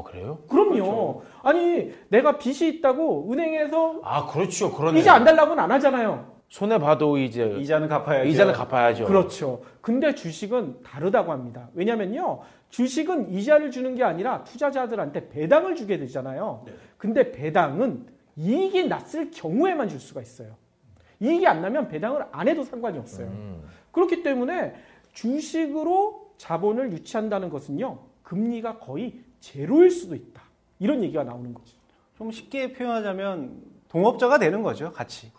그래요? 그럼요. 그렇죠. 아니 내가 빚이 있다고 은행에서 그렇죠. 그러네. 이자 안 달라고는 안 하잖아요. 손해 봐도 이제 이자는 갚아야죠. 이자는 갚아야죠. 그렇죠. 근데 주식은 다르다고 합니다. 왜냐면요. 주식은 이자를 주는 게 아니라 투자자들한테 배당을 주게 되잖아요. 근데 배당은 이익이 났을 경우에만 줄 수가 있어요. 이익이 안 나면 배당을 안 해도 상관이 없어요. 그렇기 때문에 주식으로 자본을 유치한다는 것은요. 금리가 거의 제로일 수도 있다. 이런 얘기가 나오는 거죠. 좀 쉽게 표현하자면 동업자가 되는 거죠, 같이.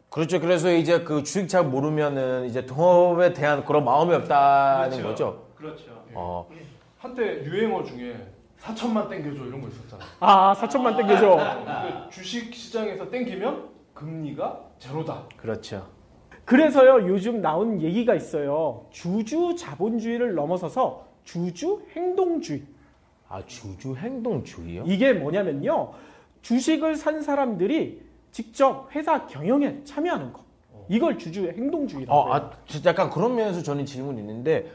그렇죠. 그래서 이제 그 주식 잘 모르면은 이제 동업에 대한 그런 마음이 없다는 거죠. 그렇죠. 한때 유행어 중에 4천만 땡겨줘 이런 거 있었잖아. 4천만 땡겨줘. 근데 주식 시장에서 땡기면 금리가 제로다. 그렇죠. 그래서요, 요즘 나온 얘기가 있어요. 주주 자본주의를 넘어서서 주주 행동주의. 주주 행동주의요? 이게 뭐냐면요. 주식을 산 사람들이 직접 회사 경영에 참여하는 거. 이걸 주주 행동주의라고 해요. 약간 그런 면에서 저는 질문이 있는데,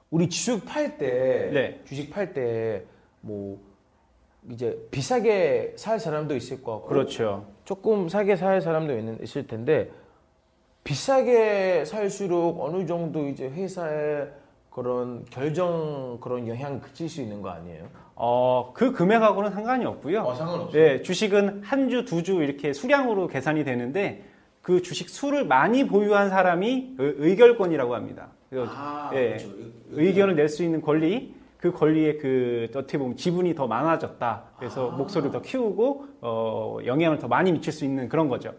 우리 주식 팔 때, 주식 팔 때, 뭐, 이제 비싸게 살 사람도 있을 것 같고, 그렇죠. 조금 싸게 살 사람도 있을 텐데, 비싸게 살수록 어느 정도 이제 회사에 그런 그런 영향을 그칠 수 있는 거 아니에요? 그 금액하고는 상관이 없고요. 상관없어요. 네, 주식은 한 주, 두 주 이렇게 수량으로 계산이 되는데 그 주식 수를 많이 보유한 사람이 의결권이라고 합니다. 그렇죠. 의견을 낼 수 있는 권리, 그 권리에 어떻게 보면 지분이 더 많아졌다. 그래서 목소리를 더 키우고 영향을 더 많이 미칠 수 있는 그런 거죠.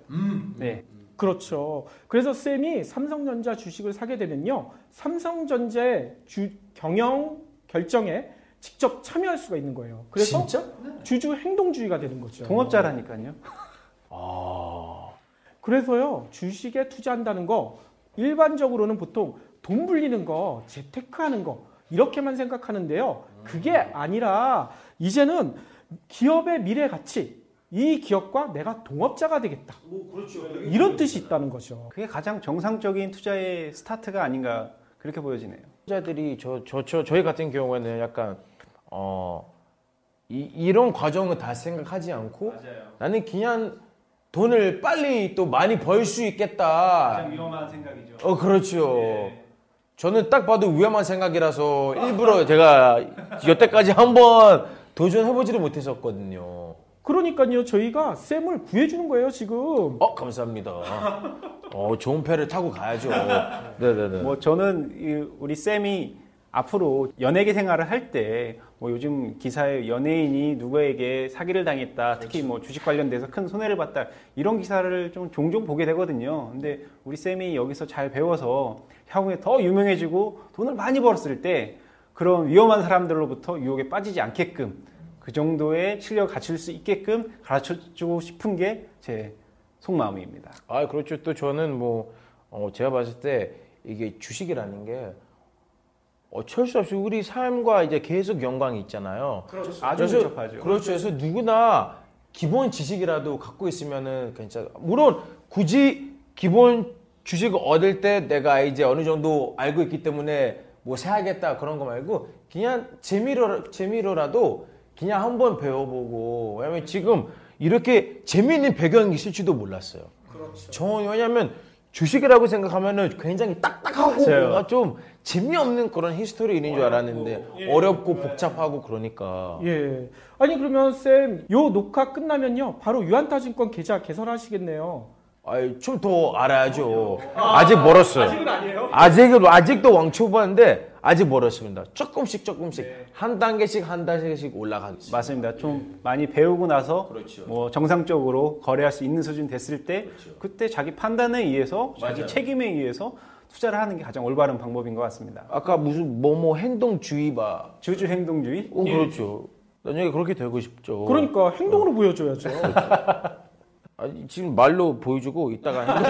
네. 그렇죠. 그래서 쌤이 삼성전자 주식을 사게 되면요. 삼성전자의 경영 결정에 직접 참여할 수가 있는 거예요. 그래서 진짜? 주주 행동주의가 되는 거죠. 동업자라니까요. 그래서요, 주식에 투자한다는 거 일반적으로는 보통 돈 불리는 거, 재테크하는 거 이렇게만 생각하는데요. 그게 아니라 이제는 기업의 미래 가치, 이 기업과 내가 동업자가 되겠다. 이런 뜻이 있다는 거죠. 그게 가장 정상적인 투자의 스타트가 아닌가 그렇게 보여지네요. 투자들이 저희 같은 경우에는 약간 이런 과정을 다 생각하지 않고 나는 그냥 돈을 빨리 또 많이 벌 수 있겠다. 위험한 생각이죠. 그렇죠. 저는 딱 봐도 위험한 생각이라서 일부러 제가 여태까지 한번 도전해보지를 못했었거든요. 그러니까요, 저희가 쌤을 구해주는 거예요, 지금. 감사합니다. 좋은 패를 타고 가야죠. 네네네. 뭐 저는 우리 쌤이 앞으로 연예계 생활을 할 때 뭐 요즘 기사에 연예인이 누구에게 사기를 당했다, 특히 뭐 주식 관련돼서 큰 손해를 봤다 이런 기사를 좀 종종 보게 되거든요. 근데 우리 쌤이 여기서 잘 배워서 향후에 더 유명해지고 돈을 많이 벌었을 때 그런 위험한 사람들로부터 유혹에 빠지지 않게끔 그 정도의 실력을 갖출 수 있게끔 가르쳐주고 싶은 게 제 속마음입니다. 그렇죠. 또 저는 제가 봤을 때 이게 주식이라는 게 어쩔 수 없이 우리 삶과 이제 계속 연관이 있잖아요. 그렇죠. 아주 밀접하죠. 그렇죠. 그래서 누구나 기본 지식이라도 갖고 있으면은 괜찮아. 물론 굳이 기본 주식을 얻을 때 내가 이제 어느 정도 알고 있기 때문에 뭐 사야겠다 그런 거 말고 그냥 재미로라도 그냥 한번 배워보고. 왜냐면 지금 이렇게 재미있는 배경이 있을지도 몰랐어요. 그렇죠. 왜냐면 주식이라고 생각하면은 굉장히 딱딱하고 뭔가 좀 재미없는 그런 히스토리 있는 줄 알았는데 어렵고 복잡하고 그러니까. 예. 아니 그러면 쌤, 요 녹화 끝나면요 바로 유한타증권 계좌 개설하시겠네요. 좀 더 알아야죠. 아직 멀었어요. 아직은 아니에요? 아직도 왕초보인데 아직 멀었습니다. 조금씩 한 단계씩 올라가겠습니다. 맞습니다. 좀 많이 배우고 나서 그렇죠. 뭐 정상적으로 거래할 수 있는 수준 됐을 때 그렇죠. 그때 자기 판단에 의해서 자기 맞아요. 책임에 의해서 투자를 하는 게 가장 올바른 방법인 것 같습니다. 아까 무슨 행동주의 주주 행동주의? 그렇죠. 나중에 그렇게 되고 싶죠. 그러니까 행동으로 보여줘야죠. 지금 말로 보여주고 이따가 그렇죠?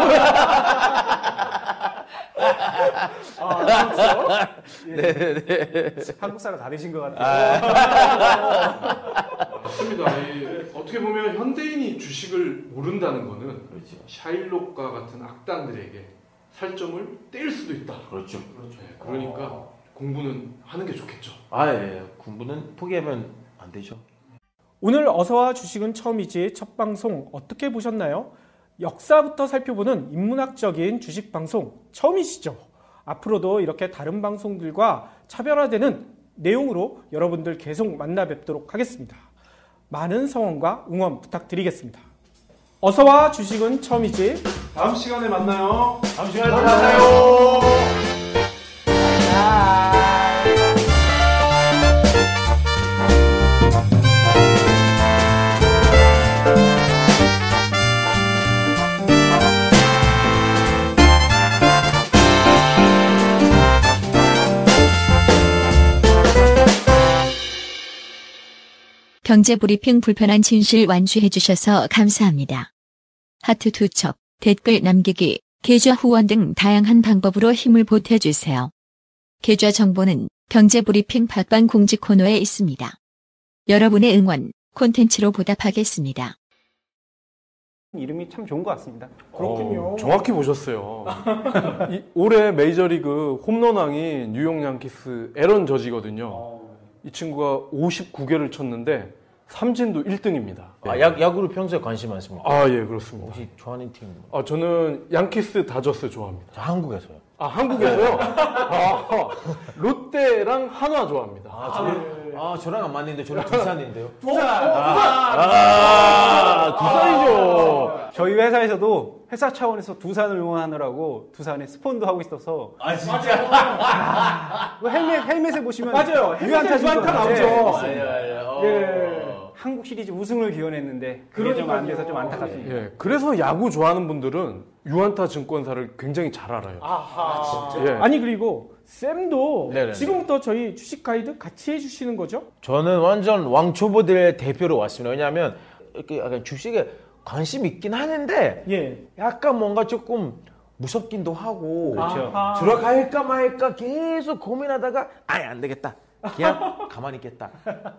네. 한국 사람 다 되신 것 같아요. 맞습니다. 어떻게 보면 현대인이 주식을 모른다는 거는 그렇죠. 샤일록과 같은 악당들에게 살점을 떼일 수도 있다. 그렇죠. 그러니까 공부는 하는 게 좋겠죠. 공부는 포기하면 안 되죠. 오늘 어서와 주식은 처음이지 첫 방송 어떻게 보셨나요? 역사부터 살펴보는 인문학적인 주식 방송 처음이시죠? 앞으로도 이렇게 다른 방송들과 차별화되는 내용으로 여러분들 계속 만나 뵙도록 하겠습니다. 많은 성원과 응원 부탁드리겠습니다. 어서와 주식은 처음이지. 다음 시간에 만나요. 다음 시간에 만나요. 경제브리핑 불편한 진실 완수해 주셔서 감사합니다. 하트 투척, 댓글 남기기, 계좌 후원 등 다양한 방법으로 힘을 보태주세요. 계좌 정보는 경제브리핑 팟빵 공지 코너에 있습니다. 여러분의 응원, 콘텐츠로 보답하겠습니다. 이름이 참 좋은 것 같습니다. 그렇군요. 정확히 보셨어요. 올해 메이저리그 홈런왕이 뉴욕 양키스 에런 저지거든요. 이 친구가 59개를 쳤는데 삼진도 1등입니다. 야구를 평소에 관심 많습니까? 예, 그렇습니다. 혹시 좋아하는 팀? 저는 양키스 다저스 좋아합니다. 저 한국에서요. 한국에서요? 롯데랑 한화 좋아합니다. 저랑 안 맞는데 저는 두산인데요. 두산이죠. 저희 회사에서도 회사 차원에서 두산을 응원하느라고 두산에 스폰도 하고 있어서. 진짜? 헬멧에 보시면 맞아요. 헬멧에 유한타 나오죠. 네. 한국 시리즈 우승을 기원했는데 그게 좀 안 돼서 좀 안타깝습니다. 예, 그래서 야구 좋아하는 분들은 유안타 증권사를 굉장히 잘 알아요. 아하. 예. 아니 그리고 쌤도 네네네. 지금부터 저희 주식 가이드 같이 해주시는 거죠? 저는 완전 왕초보들 대표로 왔습니다. 왜냐하면 이렇게 약간 주식에 관심 있긴 하는데 예. 약간 뭔가 조금 무섭기도 하고 그렇죠. 아하. 들어갈까 말까 계속 고민하다가 아예 안 되겠다. 그냥 가만히 있겠다.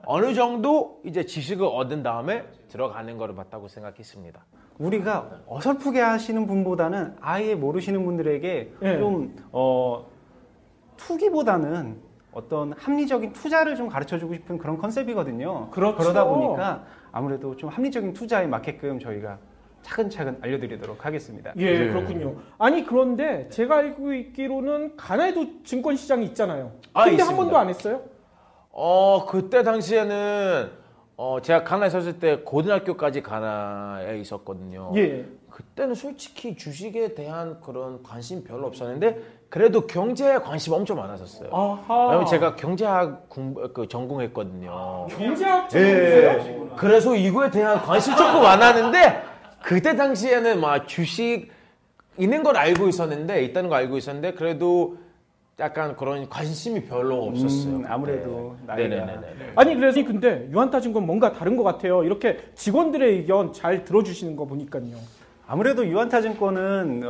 어느 정도 이제 지식을 얻은 다음에 들어가는 거를 맞다고 생각했습니다. 우리가 어설프게 하시는 분보다는 아예 모르시는 분들에게 예. 좀 투기보다는 어떤 합리적인 투자를 좀 가르쳐주고 싶은 그런 컨셉이거든요. 그렇죠. 그러다 보니까 아무래도 좀 합리적인 투자에 맞게끔 저희가 차근차근 알려드리도록 하겠습니다. 예, 예. 그렇군요. 아니 그런데 제가 알고 있기로는 가나에도 증권 시장이 있잖아요. 아, 근데 한 있습니다. 번도 안 했어요? 그때 당시에는 제가 가나에 있었을 때 고등학교까지 가나에 있었거든요. 예. 그때는 솔직히 주식에 대한 그런 관심 별로 없었는데 그래도 경제에 관심 엄청 많았었어요. 아하. 왜냐면 제가 경제학 전공했거든요. 경제학 예. 전공이세요? 그래서 이거에 대한 관심 조금 많았는데 그때 당시에는 막 주식 있는 걸 알고 있었는데 있다는 걸 알고 있었는데 그래도 약간 그런 관심이 별로 없었어요. 아무래도 네. 나이가 네네네네. 아니 그래서 근데 유한타증권 뭔가 다른 것 같아요. 이렇게 직원들의 의견 잘 들어주시는 거 보니까요. 아무래도 유한타증권은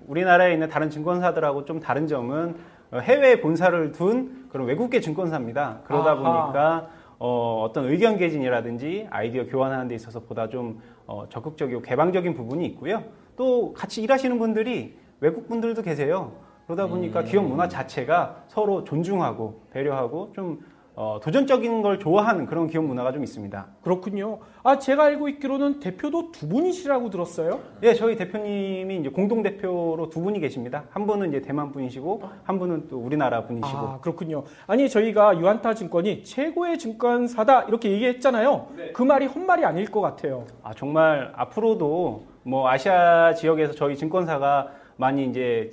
우리나라에 있는 다른 증권사들하고 좀 다른 점은 해외에 본사를 둔 그런 외국계 증권사입니다. 그러다 아하. 보니까 어떤 의견 개진이라든지 아이디어 교환하는 데 있어서 보다 좀 적극적이고 개방적인 부분이 있고요. 또 같이 일하시는 분들이 외국 분들도 계세요. 그러다 보니까 기업 문화 자체가 서로 존중하고 배려하고 좀 도전적인 걸 좋아하는 그런 기업 문화가 좀 있습니다. 그렇군요. 아 제가 알고 있기로는 대표도 두 분이시라고 들었어요. 예, 저희 대표님이 이제 공동 대표로 두 분이 계십니다. 한 분은 이제 대만 분이시고 한 분은 또 우리나라 분이시고. 아 그렇군요. 아니 저희가 유한타증권이 최고의 증권사다 이렇게 얘기했잖아요. 그 말이 헛말이 아닐 것 같아요. 아, 정말 앞으로도 뭐 아시아 지역에서 저희 증권사가 많이 이제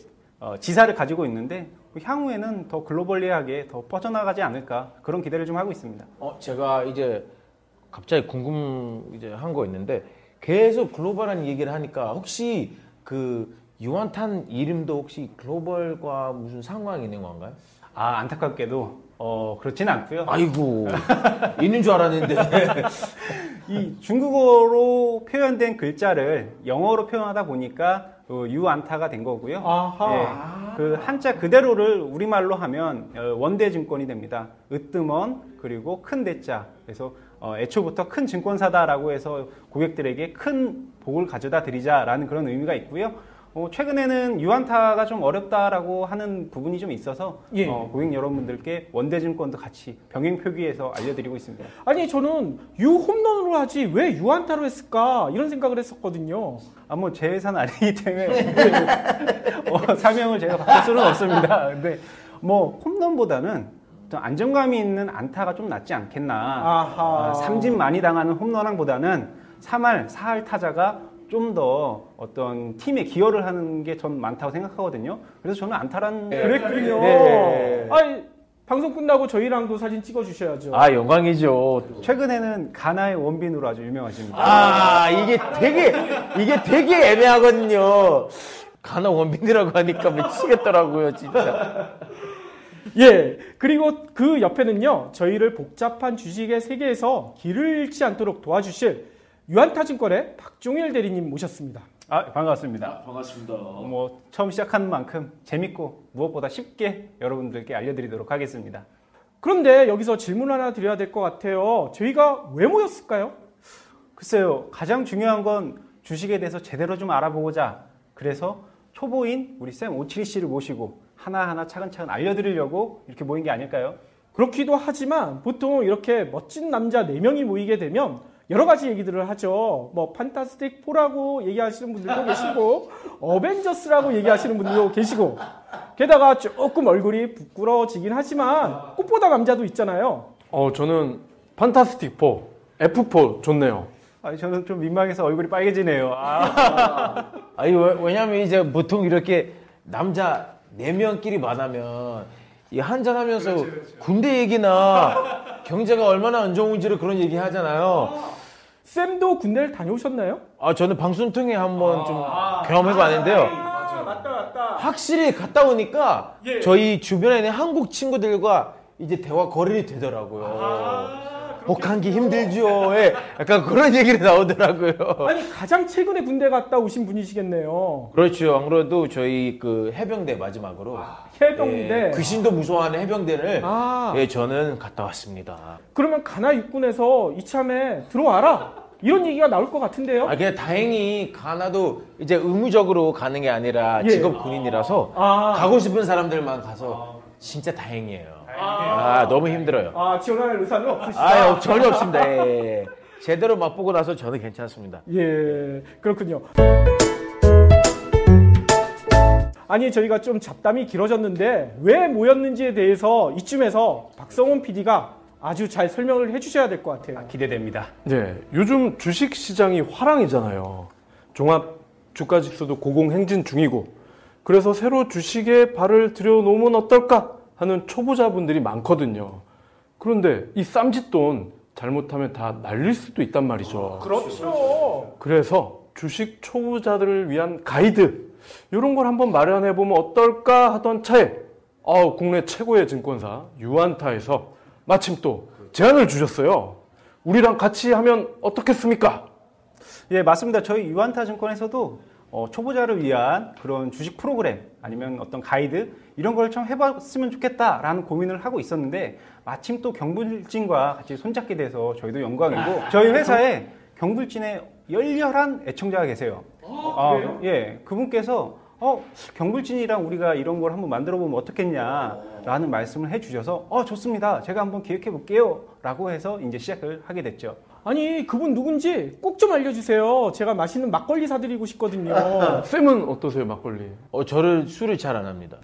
지사를 가지고 있는데 향후에는 더 글로벌리하게 더 뻗어나가지 않을까 그런 기대를 좀 하고 있습니다. 제가 이제 갑자기 궁금한 거 있는데 계속 글로벌한 얘기를 하니까 혹시 그 유한탄 이름도 혹시 글로벌과 무슨 상관이 있는 건가요? 아, 안타깝게도 그렇진 않고요. 아이고 있는 줄 알았는데 이 중국어로 표현된 글자를 영어로 표현하다 보니까 유안타가 된 거고요. 아하. 예, 그 한자 그대로를 우리말로 하면 원대증권이 됩니다. 으뜸원 그리고 큰 대자. 그래서 애초부터 큰 증권사다라고 해서 고객들에게 큰 복을 가져다 드리자라는 그런 의미가 있고요. 최근에는 유안타가 좀 어렵다라고 하는 부분이 좀 있어서 예. 고객 여러분들께 원대증권도 같이 병행 표기해서 알려드리고 있습니다. 아니 저는 유 홈런으로 하지 왜 유한타로 했을까 이런 생각을 했었거든요. 뭐 제 회사는 아니기 때문에 사명을 제가 바꿀 수는 없습니다. 근데 뭐 홈런보다는 좀 안정감이 있는 안타가 좀 낫지 않겠나. 아하. 삼진 많이 당하는 홈런왕보다는 3할, 4할 타자가 좀 더 어떤 팀에 기여를 하는 게 전 많다고 생각하거든요. 그래서 저는 안타란 그랬군요. 네. 아니 방송 끝나고 저희랑도 사진 찍어주셔야죠. 영광이죠. 최근에는 가나의 원빈으로 아주 유명하십니다. 이게 되게 애매하거든요. 가나 원빈이라고 하니까 미치겠더라고요, 진짜. 예. 그리고 그 옆에는요 저희를 복잡한 주식의 세계에서 길을 잃지 않도록 도와주실 유한타증권의 박종일 대리님 모셨습니다. 반갑습니다. 반갑습니다. 뭐 처음 시작하는 만큼 재밌고 무엇보다 쉽게 여러분들께 알려드리도록 하겠습니다. 그런데 여기서 질문 하나 드려야 될 것 같아요. 저희가 왜 모였을까요? 글쎄요, 가장 중요한 건 주식에 대해서 제대로 좀 알아보고자 그래서 초보인 우리 쌤 오칠이 씨를 모시고 하나하나 차근차근 알려드리려고 이렇게 모인 게 아닐까요? 그렇기도 하지만 보통 이렇게 멋진 남자 4명이 모이게 되면 여러 가지 얘기들을 하죠. 뭐 판타스틱 4라고 얘기하시는 분들도 계시고 어벤져스라고 얘기하시는 분들도 계시고 게다가 조금 얼굴이 부끄러워지긴 하지만 꽃보다 남자도 있잖아요. 저는 판타스틱 4, F4 좋네요. 저는 좀 민망해서 얼굴이 빨개지네요. 왜냐면 이제 보통 이렇게 남자 4명끼리 만나면 이 한잔하면서 군대 얘기나 경제가 얼마나 안 좋은지를 그런 얘기 하잖아요. 쌤도 군대를 다녀오셨나요? 저는 방송 통해 한번 좀 경험해봤는데요. 맞다. 확실히 갔다 오니까 예. 저희 주변에 있는 한국 친구들과 이제 대화 거리가 되더라고요. 복한기 힘들죠. 예, 약간 그런 얘기를 나오더라고요. 아니 가장 최근에 군대 갔다 오신 분이시겠네요. 그렇죠. 안 그래도 저희 그 해병대 마지막으로 해병대. 귀신도 무서워하는 해병대를 아. 예, 저는 갔다 왔습니다. 그러면 가나 육군에서 이참에 들어와라 이런 얘기가 나올 것 같은데요. 그냥 다행히 가나도 이제 의무적으로 가는 게 아니라 예. 직업 군인이라서 가고 싶은 사람들만 가서 진짜 다행이에요. 너무 힘들어요. 지원할 의사는 없으시다. 전혀 없습니다. 예. 제대로 맛보고 나서 저는 괜찮습니다. 예, 그렇군요. 아니 저희가 좀 잡담이 길어졌는데 왜 모였는지에 대해서 이쯤에서 박성훈 PD가 아주 잘 설명을 해주셔야 될 것 같아요. 기대됩니다. 네, 요즘 주식 시장이 화랑이잖아요. 종합 주가 지수도 고공행진 중이고, 그래서 새로 주식에 발을 들여놓으면 어떨까 하는 초보자분들이 많거든요. 그런데 이 쌈짓돈 잘못하면 다 날릴 수도 있단 말이죠. 그렇죠. 그래서 주식 초보자들을 위한 가이드, 이런 걸 한번 마련해 보면 어떨까 하던 차에 국내 최고의 증권사 유안타에서 마침 또 제안을 주셨어요. 우리랑 같이 하면 어떻겠습니까? 예, 맞습니다. 저희 유한타 증권에서도 초보자를 위한 그런 주식 프로그램 아니면 어떤 가이드 이런 걸 좀 해봤으면 좋겠다라는 고민을 하고 있었는데 마침 또 경불진과 같이 손잡게 돼서 저희도 영광이고 저희 회사에 경불진에 열렬한 애청자가 계세요. 그래요? 예, 그분께서 경불진이랑 우리가 이런 걸 한번 만들어 보면 어떻겠냐라는 말씀을 해주셔서 좋습니다. 제가 한번 기획해 볼게요라고 해서 이제 시작을 하게 됐죠. 아니 그분 누군지 꼭 좀 알려주세요. 제가 맛있는 막걸리 사드리고 싶거든요. 쌤은 어떠세요, 막걸리? 저를 술을 잘 안 합니다.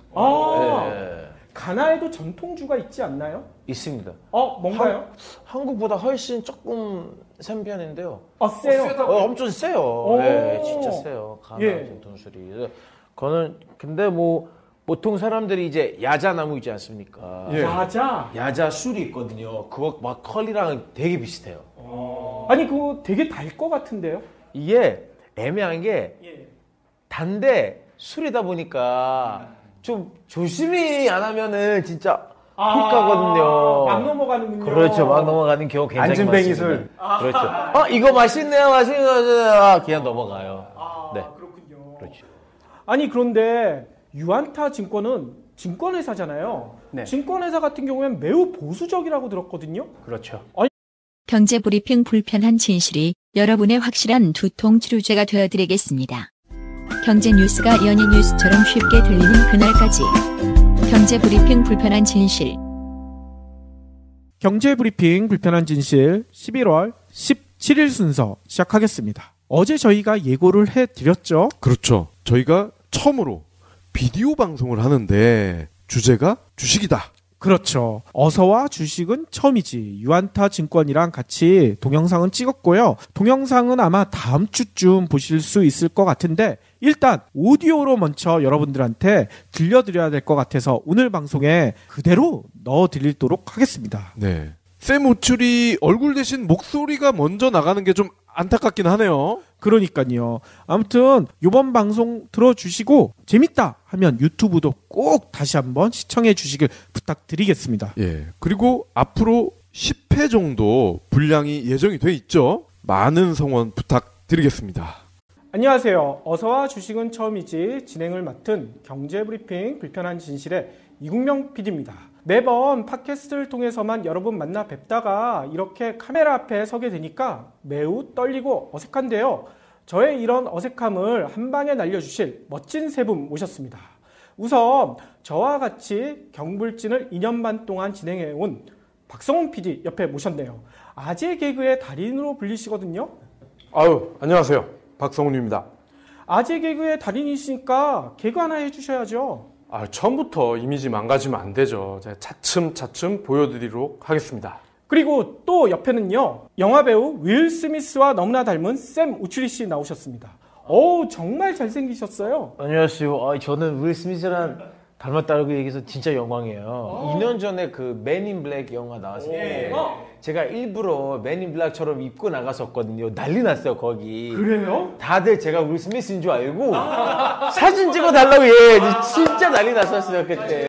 가나에도 전통주가 있지 않나요? 있습니다. 뭔가요? 한국보다 훨씬 조금 센 편인데요. 세요? 엄청 세요. 네, 진짜 세요. 가나 예. 전통술이. 그거는 근데 뭐 보통 사람들이 이제 야자나무 있지 않습니까? 예. 야자? 술이 있거든요. 그거 막걸리랑 되게 비슷해요. 아니 그거 되게 달 것 같은데요? 이게 애매한 게 단데 술이다 보니까 좀 조심히 안 하면은 진짜 훅 가거든요. 막 넘어가는군요. 그렇죠. 막 넘어가는 경우 굉장히 안진뱅이 많습니다. 그렇죠. 이거 맛있네요. 그냥 넘어가요. 네. 그렇군요. 그렇죠. 아니 그런데 유안타 증권은 증권회사잖아요. 네. 증권회사 같은 경우에는 매우 보수적이라고 들었거든요. 그렇죠. 경제브리핑 불편한 진실이 여러분의 확실한 두통 치료제가 되어드리겠습니다. 경제 뉴스가 연예 뉴스처럼 쉽게 들리는 그날까지. 경제브리핑 불편한 진실. 경제브리핑 불편한 진실 11월 17일 순서 시작하겠습니다. 어제 저희가 예고를 해드렸죠. 그렇죠. 저희가 처음으로 비디오 방송을 하는데 주제가 주식이다. 그렇죠. 어서와 주식은 처음이지. 유안타 증권이랑 같이 동영상은 찍었고요. 동영상은 아마 다음 주쯤 보실 수 있을 것 같은데 일단 오디오로 먼저 여러분들한테 들려드려야 될 것 같아서 오늘 방송에 그대로 넣어드리도록 하겠습니다. 네. 쌤 우출이 얼굴 대신 목소리가 먼저 나가는 게 좀 안타깝긴 하네요. 그러니까요. 아무튼 이번 방송 들어주시고 재밌다 하면 유튜브도 꼭 다시 한번 시청해 주시길 부탁드리겠습니다. 예. 그리고 앞으로 10회 정도 분량이 예정이 돼 있죠. 많은 성원 부탁드리겠습니다. 안녕하세요. 어서와 주식은 처음이지 진행을 맡은 경제브리핑 불편한 진실의 이국명 PD입니다. 매번 팟캐스트를 통해서만 여러분 만나 뵙다가 이렇게 카메라 앞에 서게 되니까 매우 떨리고 어색한데요. 저의 이런 어색함을 한 방에 날려주실 멋진 세 분 모셨습니다. 우선 저와 같이 경불진을 2년 반 동안 진행해온 박성훈 PD 옆에 모셨네요. 아재 개그의 달인으로 불리시거든요. 안녕하세요. 박성훈입니다. 아재 개그의 달인이시니까 개그 하나 해주셔야죠. 처음부터 이미지 망가지면 안 되죠. 제가 차츰차츰 보여드리도록 하겠습니다. 그리고 또 옆에는요, 영화배우 윌 스미스와 너무나 닮은 샘 우추리 씨 나오셨습니다. 정말 잘생기셨어요. 안녕하세요. 저는 윌 스미스랑 닮았다고 얘기해서 진짜 영광이에요. 2년 전에 그 맨인 블랙 영화 나왔을 때 제가 일부러 맨인 블랙처럼 입고 나갔었거든요. 난리 났어요 거기. 그래요? 다들 제가 윌 스미스인 줄 알고 사진 찍어 달라고 진짜 난리 났었어요 그때.